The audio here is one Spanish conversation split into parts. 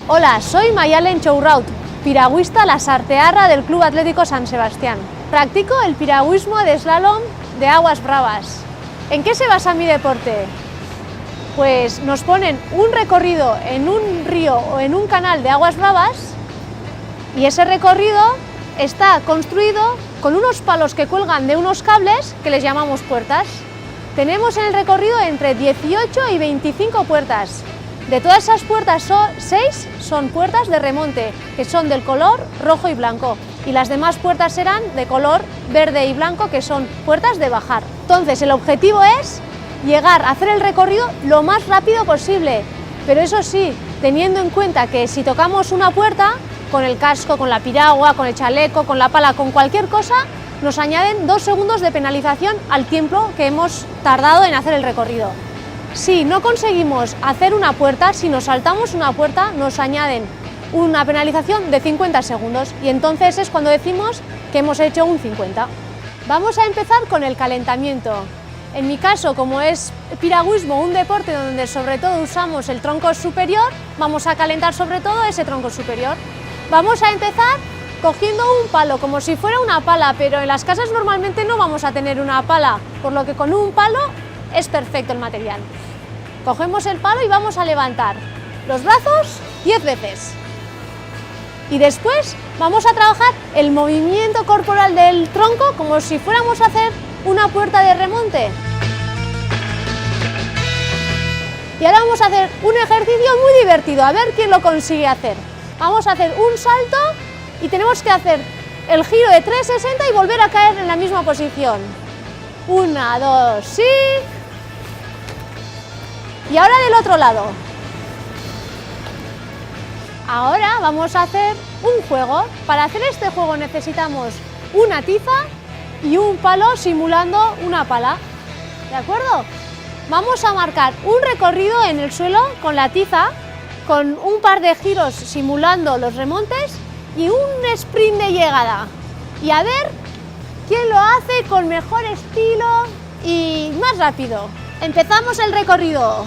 Hola, soy Mayalen Chourraut, piragüista lasartearra del Club Atlético San Sebastián. Practico el piragüismo de slalom de aguas bravas. ¿En qué se basa mi deporte? Pues nos ponen un recorrido en un río o en un canal de aguas bravas y ese recorrido está construido con unos palos que cuelgan de unos cables que les llamamos puertas. Tenemos en el recorrido entre 18 y 25 puertas. De todas esas puertas, 6 son puertas de remonte, que son del color rojo y blanco, y las demás puertas serán de color verde y blanco, que son puertas de bajar. Entonces, el objetivo es llegar a hacer el recorrido lo más rápido posible, pero eso sí, teniendo en cuenta que si tocamos una puerta, con el casco, con la piragua, con el chaleco, con la pala, con cualquier cosa, nos añaden 2 segundos de penalización al tiempo que hemos tardado en hacer el recorrido. Si no conseguimos hacer una puerta, si nos saltamos una puerta, nos añaden una penalización de 50 segundos y entonces es cuando decimos que hemos hecho un 50. Vamos a empezar con el calentamiento. En mi caso, como es piragüismo, un deporte donde sobre todo usamos el tronco superior, vamos a calentar sobre todo ese tronco superior. Vamos a empezar cogiendo un palo, como si fuera una pala, pero en las casas normalmente no vamos a tener una pala, por lo que con un palo es perfecto el material. Cogemos el palo y vamos a levantar los brazos 10 veces. Y después vamos a trabajar el movimiento corporal del tronco como si fuéramos a hacer una puerta de remonte. Y ahora vamos a hacer un ejercicio muy divertido, a ver quién lo consigue hacer. Vamos a hacer un salto y tenemos que hacer el giro de 360 y volver a caer en la misma posición. 1, 2, sí. Y ahora del otro lado. Ahora vamos a hacer un juego. Para hacer este juego necesitamos una tiza y un palo simulando una pala. ¿De acuerdo? Vamos a marcar un recorrido en el suelo con la tiza, con un par de giros simulando los remontes y un sprint de llegada. Y a ver quién lo hace con mejor estilo y más rápido. Empezamos el recorrido.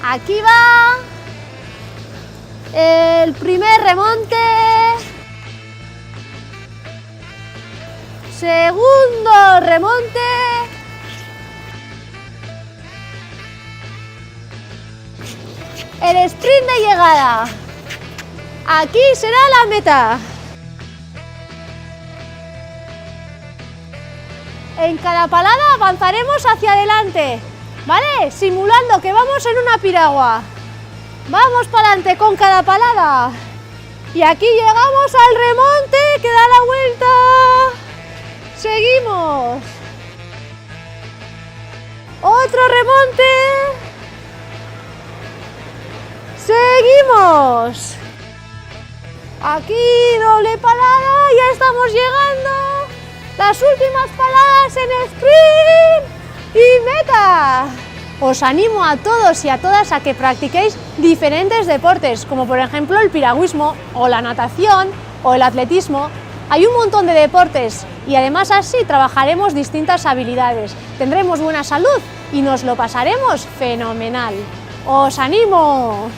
Aquí va el primer remonte. Segundo remonte. El sprint de llegada. Aquí será la meta. En cada palada avanzaremos hacia adelante, ¿vale? Simulando que vamos en una piragua. Vamos para adelante con cada palada. Y aquí llegamos al remonte que da la vuelta. Seguimos. Otro remonte. Seguimos. Aquí doble palada, ya estamos llegando. Las últimas paladas en sprint y meta. Os animo a todos y a todas a que practiquéis diferentes deportes, como por ejemplo el piragüismo o la natación o el atletismo. Hay un montón de deportes y además así trabajaremos distintas habilidades. Tendremos buena salud y nos lo pasaremos fenomenal. ¡Os animo!